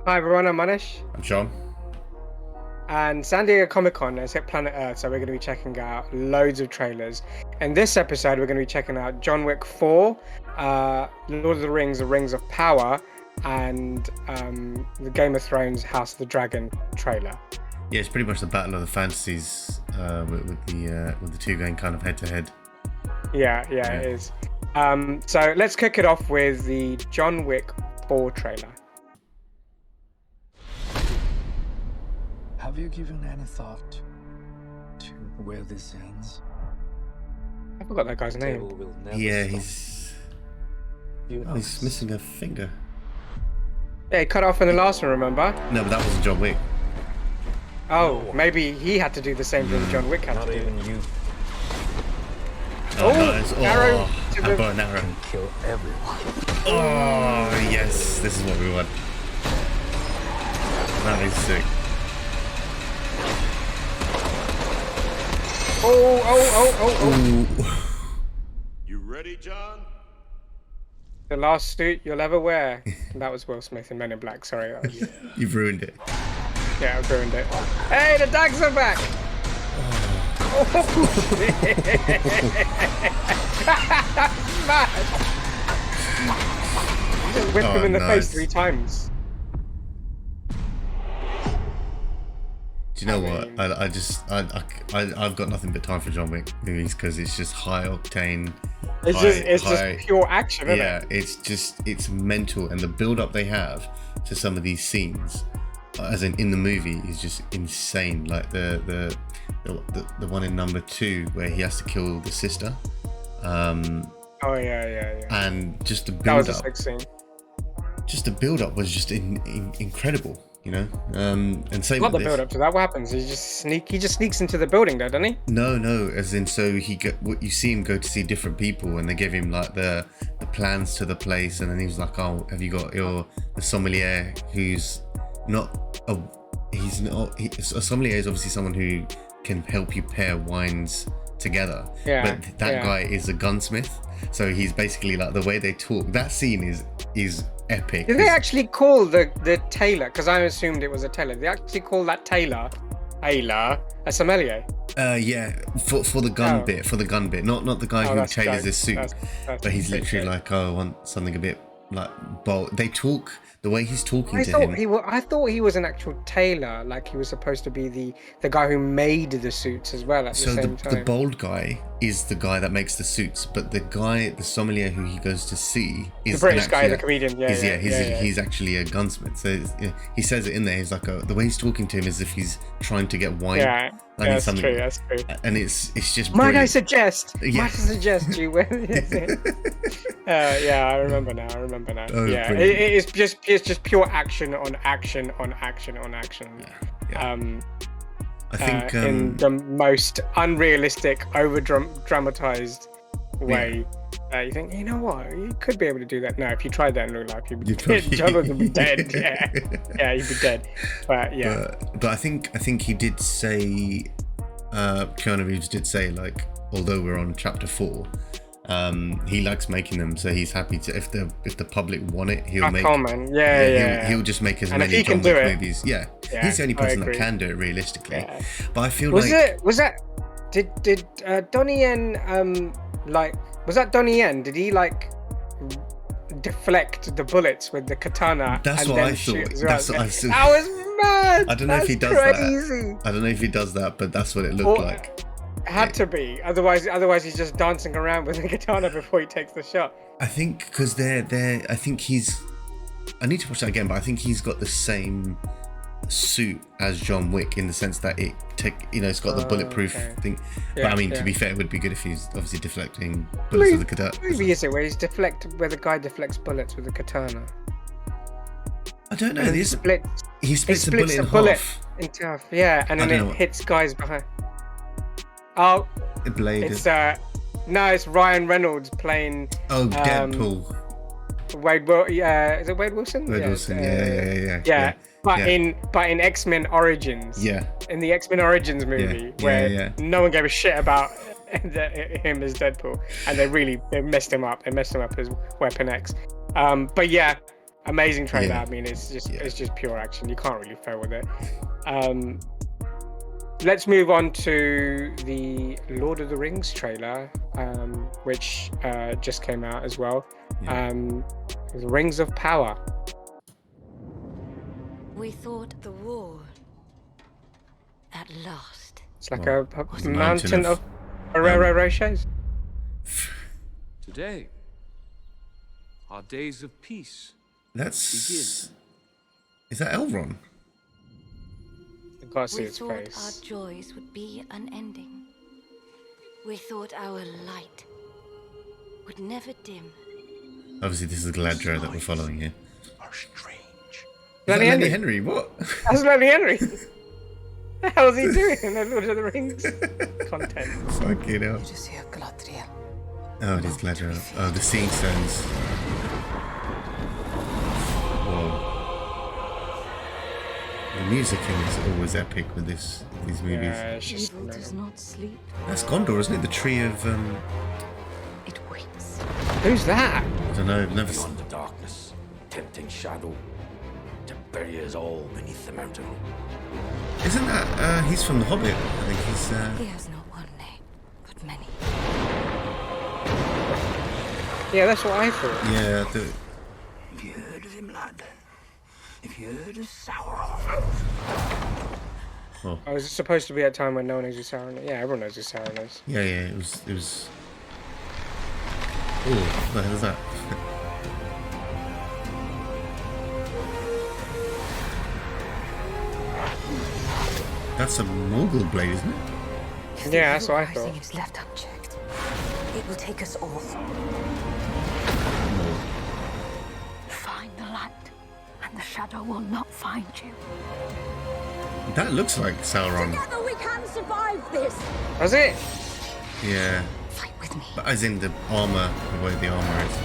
Hi everyone, I'm Manish. I'm Sean. And San Diego Comic Con has hit planet Earth, so we're going to be checking out loads of trailers. In this episode, we're going to be checking out John Wick 4, Lord of the Rings, The Rings of Power, and the Game of Thrones House of the Dragon trailer. Yeah, it's pretty much the battle of the fantasies with the two going kind of head to head. Yeah, it is. So let's kick it off with the John Wick 4 trailer. Have you given any thought to where this ends? I forgot that guy's name. Yeah, he's missing a finger. Yeah, he cut off in the last one, remember? No, but that wasn't John Wick. Oh, maybe he had to do the same thing John Wick had to do. Even you Arrow to how the... about an arrow? kill everyone. Oh, yes, this is what we want. That is sick. Oh. You ready, John? The last suit you'll ever wear. That was Will Smith in Men in Black, sorry. That was... You've ruined it. Yeah, I've ruined it. Hey, the dogs are back! You just whipped him in the face 3 times. Do you know what? I've got nothing but time for John Wick movies because it's just high octane. It's just pure action, isn't it? Yeah, it's mental, and the build up they have to some of these scenes, as in the movie, is just insane. Like the one in number 2 where he has to kill the sister. Oh yeah. And just the build That was a up. sick scene. Just the build up was just incredible. You know, and same Not with the this. build up to that. What happens? He just sneaks into the building, though, doesn't he? No, as in, so what you see him go to see different people, and they give him like the plans to the place, and then he was like, "Oh, have you got the sommelier who's not a sommelier is obviously someone who can help you pair wines together, but that guy is a gunsmith, so he's basically like the way they talk. That scene is epic. Did they actually call the tailor? Because I assumed it was a tailor. Did they actually call that tailor a sommelier? Yeah, for the gun bit, not the guy who tailors his suit, but he's literally like, oh, I want something a bit like bold. They talk the way he's talking to him. I thought he was an actual tailor, like he was supposed to be the guy who made the suits as well at the same time. The bold guy is the guy that makes the suits, but the sommelier who he goes to see is the British guy, the comedian. He's actually a gunsmith. So he says it in there. He's like the way he's talking to him is if he's trying to get wine. Yeah, that's true. And it's just might brilliant. I suggest? Yeah. Might I suggest you? Yeah, I remember now. Oh, yeah, it's just pure action on action on action on action. Yeah. I think in the most unrealistic, over dramatized way. You think, you know what? You could be able to do that. No, if you tried that in real life, John would be dead. Yeah, he'd be dead. But yeah. But I think he did say, Keanu Reeves did say, like, although we're on chapter 4, he likes making them, so he's happy to if the public want it, he'll make. He'll just make as many John Wick movies. Yeah, he's the only person that can do it realistically. Yeah. But I feel did Donnie Yen was that Donnie Yen? Did he like deflect the bullets with the katana? That's what I thought. That's what I thought. That was mad. I don't know if he does that. I don't know if he does that, but that's what it looked like. Had to be, otherwise he's just dancing around with the katana before he takes the shot. I think because I need to watch that again, but I think he's got the same suit as John Wick in the sense that it's got the bulletproof thing. But I mean, to be fair, it would be good if he's obviously deflecting bullets with the katana. What movie is it where where the guy deflects bullets with a katana? I don't know. He splits the bullet in half. Yeah, and then it hits guys behind. Oh, it's it's Ryan Reynolds playing. Oh, Deadpool. Is it Wade Wilson? Wade Wilson. Yeah. But in X-Men Origins. Yeah. In the X-Men Origins movie, where no one gave a shit about him as Deadpool, and they messed him up. They messed him up as Weapon X. But yeah, amazing trailer. Yeah. I mean, it's Yeah. just pure action. You can't really fail with it. Let's move on to the Lord of the Rings trailer, which just came out as well. Yeah. The Rings of Power. We thought the war at last. It's like Well, a the mountain of Ferrero Rochers. Today, our days of peace. That's. Is that Elrond? You can't see We its thought our face. joys would be unending. We thought our light would never dim. Obviously, this is Galadriel that we're following here. Are strange. Is that Lenny Lenny Henry. Henry? What? That's Lenny Henry. The hell's he doing in the Lord of the Rings content? Fucking hell. Just hear Galadriel. Oh, it is Galadriel. Oh, the Seeing Stones. Whoa. The music in is always epic with these movies. Yeah, it's just Evil does not sleep. That's Gondor, isn't it? The tree of It waits. Who's that? I don't know. I've never. Beyond the darkness, tempting shadow, to bury us all beneath the mountain. Isn't that? He's from The Hobbit. I think he's. He has not one name, but many. Yeah, that's what I thought. Yeah. Have you heard of him, lad? Have you heard of Sauron? Oh, is it supposed to be a time when no one knows who Sauron is? Yeah, everyone knows who Sauron is. Yeah. It was. Oh, what the hell is that? That's a Morgul blade, isn't it? If the Yeah, that's evil what I rising thought. is left unchecked, it will take us all. Find the light, and the shadow will not find you. That looks like Sauron. Together we can survive this. Was it? Yeah. Fight with me. But as in the armor, the way the armor is.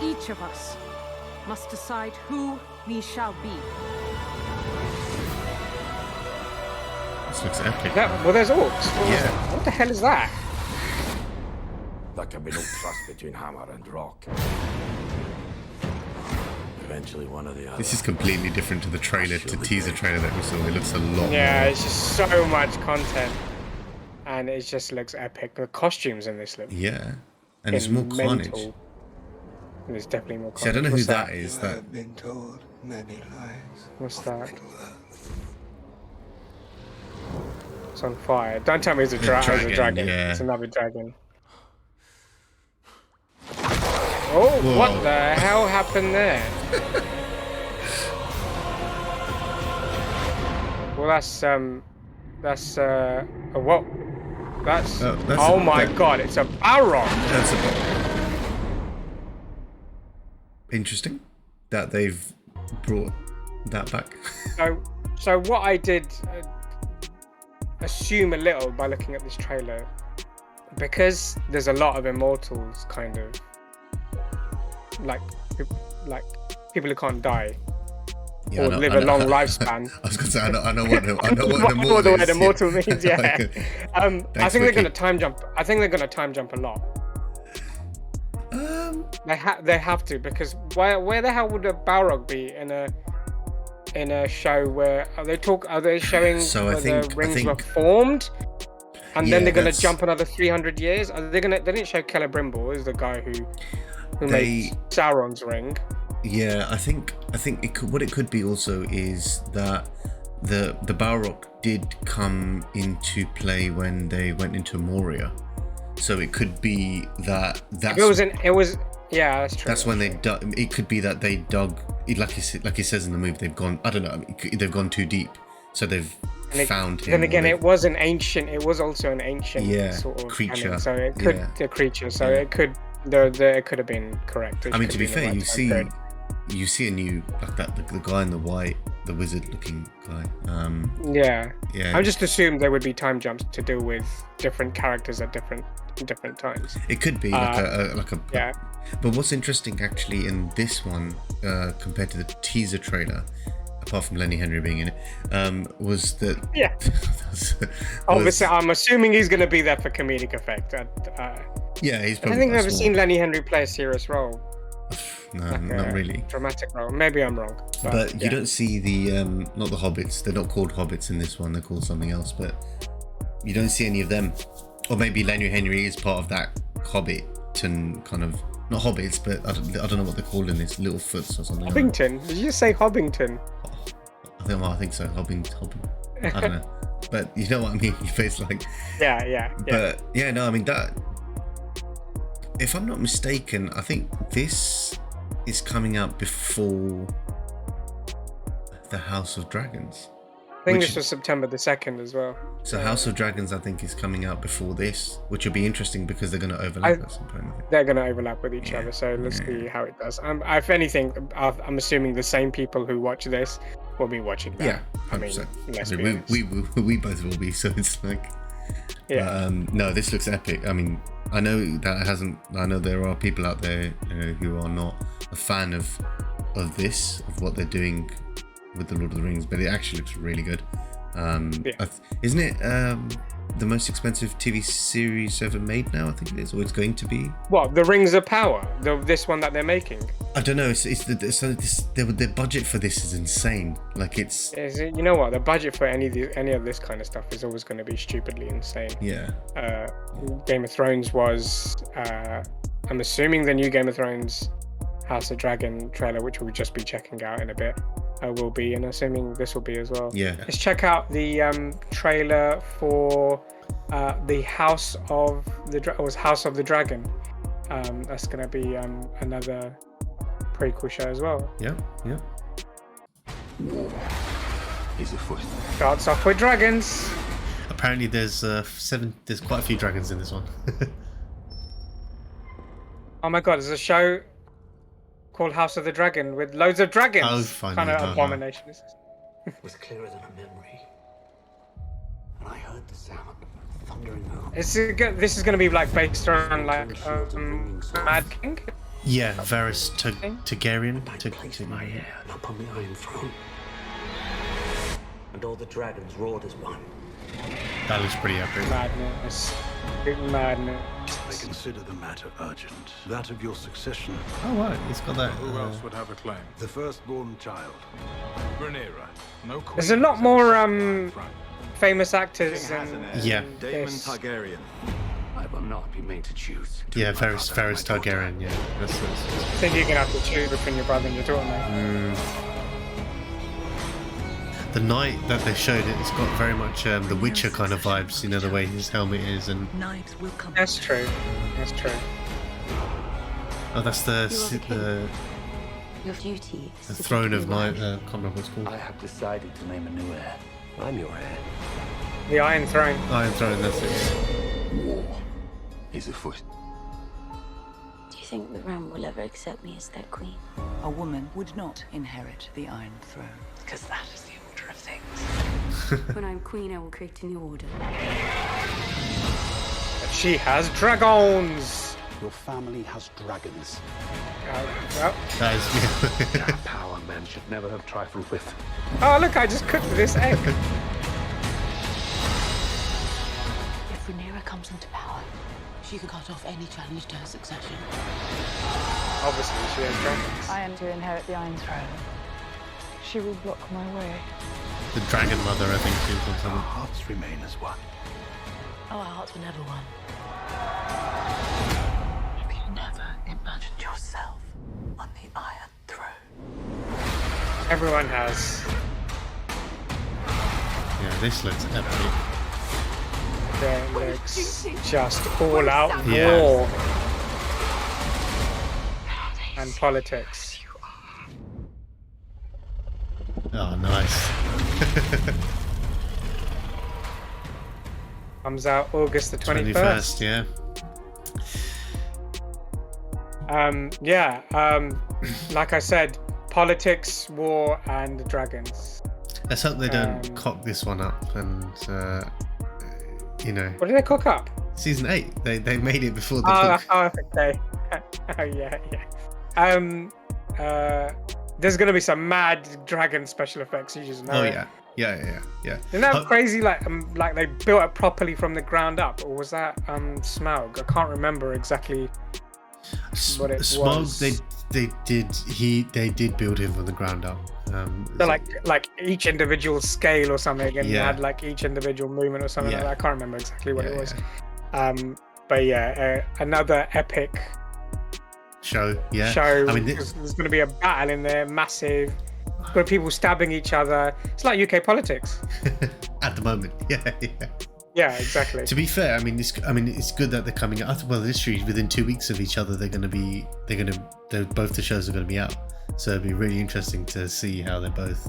Each of us must decide who we shall be. This looks epic. Well, there's orcs. Yeah. What the hell is that? There can be no trust between hammer and rock. Eventually, one or the other. This is completely different to the trailer, to teaser trailer that we saw. It looks a lot Yeah, more. it's just so much content, and it just looks epic. The costumes in this look Yeah. And there's more carnage. mental. There's definitely more carnage. See, I don't know who What's that is. That I've been told many lies. What's that? Middle-earth. It's on fire. Don't tell me it's a, The dragon. dragon, yeah. It's another dragon. Oh, Whoa. what the hell happened there? Well, that's a what? That's oh my god! It's a Balrog. that's interesting that they've brought that back. So what I did assume a little by looking at this trailer, because there's a lot of immortals, kind of like people who can't die Yeah, or I know- live I a know- long lifespan. I was gonna say I know what an What immortal the word is. immortal means, yeah. I Thanks, think they're Wicky. gonna time jump. I think they're gonna time jump a lot. They have to, because where the hell would a Balrog be in a show where are they showing So I where think- the rings I were think- formed, and Yeah, then they're gonna that's- jump another 300 years? Are they gonna? They didn't show Celebrimbor, is the guy who made Sauron's ring. Yeah, I think it could, what it could be also is that the Balrog did come into play when they went into Moria, so it could be that that's yeah, that's true. that's when they dug. It could be that they dug, like he says in the movie, they've gone. I don't know. They've gone too deep, so they've found him. Then again, or it was an ancient. It was also an ancient sort of creature. canon, so it could a creature. So it could. It could have been correct. I mean, to be fair, you see a new like that the guy in the white, the wizard-looking guy. Yeah. Yeah. I just assumed there would be time jumps to deal with different characters at different times. It could be like a yeah. But what's interesting actually in this one compared to the teaser trailer, apart from Lenny Henry being in it, was that Obviously, I'm assuming he's going to be there for comedic effect. yeah, he's I probably don't think I've got ever small- seen Lenny Henry play a serious role. No, like not a really. dramatic role. Maybe I'm wrong. But yeah. you don't see the not the hobbits. They're not called hobbits in this one. They're called something else. But you don't see any of them. Or maybe Lanu Henry is part of that Hobbiton kind of, not hobbits, but I don't know what they're called in this, Littlefoots or something. Hobbington. Did you just say Hobbington? I think so. Hobbing. I don't know. But you know what I mean. It's like. Yeah. But yeah, no. I mean that. If I'm not mistaken, I think this is coming out before the House of Dragons. I think this was September the 2nd as well. So House of Dragons, I think, is coming out before this, which will be interesting because they're going to overlap at some point. They're going to overlap with each other, so let's see how it does. If anything, I'm assuming the same people who watch this will be watching that. Yeah, 100%. We both will be, so it's like... Yeah. No, this looks epic. I mean, I know there are people out there who are not a fan of this, of what they're doing with the Lord of the Rings, but it actually looks really good. Isn't it the most expensive TV series ever made now? I think it is, or it's going to be. What, the Rings of Power? This one that they're making? I don't know. The budget for this is insane. Like you know what? The budget for any of this kind of stuff is always going to be stupidly insane. Yeah. Game of Thrones was. I'm assuming the new Game of Thrones House of Dragon trailer, which we'll just be checking out in a bit, will be, and assuming this will be as well. Yeah. Let's check out the trailer for the House of the Dragon. That's going to be another prequel show as well. Yeah. He's afoot. Starts off with dragons. Apparently, there's There's quite a few dragons in this one. Oh my god! There's a show called House of the Dragon with loads of dragons. Oh, funny. Kind of abomination. It was clearer than a memory. And I heard the sound of thundering home. This is going to be like based around like Mad King. Yeah, Varys Targaryen. I placed my heir upon the Iron Throne. And all the dragons roared as one. That looks pretty epic. Madness. Big madness. I consider the matter urgent. That of your succession. Oh right, he's got that. Who else would have a claim? The firstborn child. Rhaenyra. No queen. There's a lot more famous actors than Yeah. Daemon Targaryen. I will not be made to choose. Yeah, Varys Targaryen. Yeah, that's. I think you're gonna have to choose between your brother and your daughter, mate. The knight that they showed, it's got very much the Witcher kind of vibes. You know, the way his helmet is, and Knives will come. That's true. oh, that's the Your duty is the to throne keep of me my. alive. Can't remember what it's called. I have decided to name a new heir. I'm your heir. The Iron Throne. Iron Throne. That's it. War is afoot. Do you think the realm will ever accept me as their queen? A woman would not inherit the Iron Throne, because that is the order of things. When I'm queen, I will create a new order. She has dragons. Your family has dragons. Well. That is. That power man should never have trifled with. Oh look! I just cooked this egg. If Rhaenyra comes into power, she could cut off any challenge to her succession. Obviously, she has dragons. I am to inherit the Iron Throne. She will block my way. The Dragon Mother, I think, too. Or Our something. hearts remain as one. Our hearts were never one. Have you never imagined yourself on the Iron Throne? Everyone has. Yeah, this looks epic. There looks just all out Yeah. war and politics. Oh, nice. Comes out August the 21st. Yeah. Like I said, politics, war, and dragons. Let's hope they don't cock this one up and, you know. What did they cook up? Season 8. They made it before the Oh, book. okay. Oh, yeah. There's gonna be some mad dragon special effects. You just know. Oh, it. yeah. Isn't that crazy? Like they built it properly from the ground up, or was that Smaug? I can't remember exactly what it Smog, was. they did build him from the ground up. So like each individual scale or something, and Yeah. had like each individual movement or something Yeah. like that. I can't remember exactly what Yeah, it was. But yeah, another epic show. Yeah. show. I mean, there's going to be a battle in there, massive. Got people stabbing each other. It's like UK politics. at the moment, yeah. Yeah, exactly. To be fair, I mean, it's good that they're coming out. Well, literally within 2 weeks of each other, both the shows are going to be out. So it'll be really interesting to see how they're both.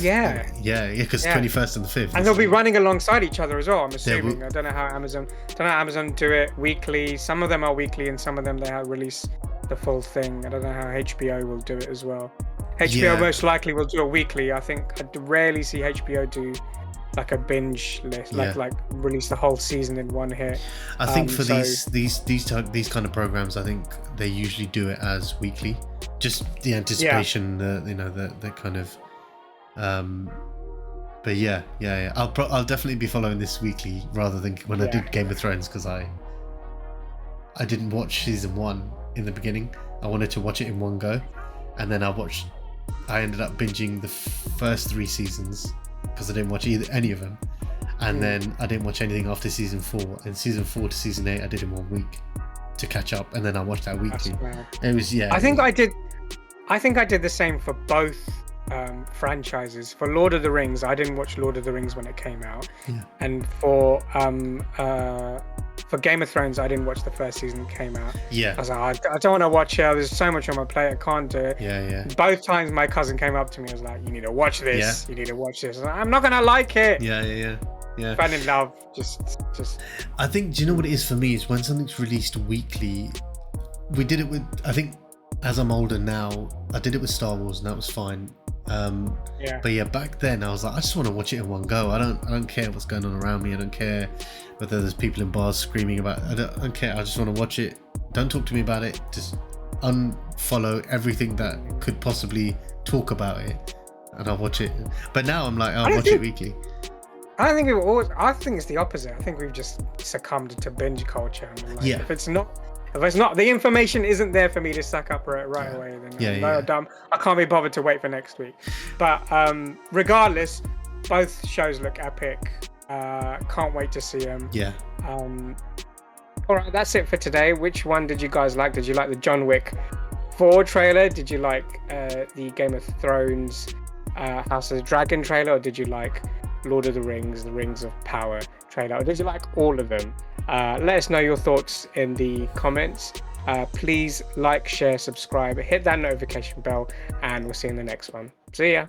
Yeah, because 21st and the 5th. And they'll be running alongside each other as well, I'm assuming. I don't know how Amazon do it weekly. Some of them are weekly, and some of them they release the full thing. I don't know how HBO will do it as well. HBO most likely will do it weekly. I think I rarely see HBO do like a binge list, like release the whole season in one hit. I think for these kind of programs, I think they usually do it as weekly. Just the anticipation, the kind of. But yeah. I'll definitely be following this weekly rather than when I did Game of Thrones, because I didn't watch season 1 in the beginning. I wanted to watch it in one go, and then I ended up binging the first 3 seasons because I didn't watch any of them, and then I didn't watch anything after season 4. And season 4 to season 8 I did in 1 week to catch up, and then I watched that weekly. It was I think I did the same for both franchises. For Lord of the Rings, I didn't watch Lord of the Rings when it came out, and for Game of Thrones, I didn't watch the first season that came out. I was like, I don't want to watch it. There's so much on my plate, I can't do it. Both times my cousin came up to me and was like, you need to watch this. You need to watch this. I'm not gonna like it. Fell in love. Just I think, do you know what it is for me, is when something's released weekly. We did it with, I think, as I'm older now, I did it with Star Wars, and that was fine. But yeah, back then I was like, I just want to watch it in one go. I don't care what's going on around me. I don't care whether there's people in bars screaming about it. I don't care. I just want to watch it. Don't talk to me about it. Just unfollow everything that could possibly talk about it, and I'll watch it. But now I'm like, I'll watch it weekly. I think it's the opposite. I think we've just succumbed to binge culture. I mean, like, if it's not, the information isn't there for me to suck up right away, then I'm dumb. I can't be bothered to wait for next week. But regardless, both shows look epic. Can't wait to see them. All right, that's it for today. Which one did you guys like? Did you like the John Wick 4 trailer? Did you like the Game of Thrones House of the Dragon trailer? Or did you like Lord of the Rings, the Rings of Power trailer? Or did you like all of them? Let us know your thoughts in the comments. Please like, share, subscribe, hit that notification bell, and we'll see you in the next one. See ya.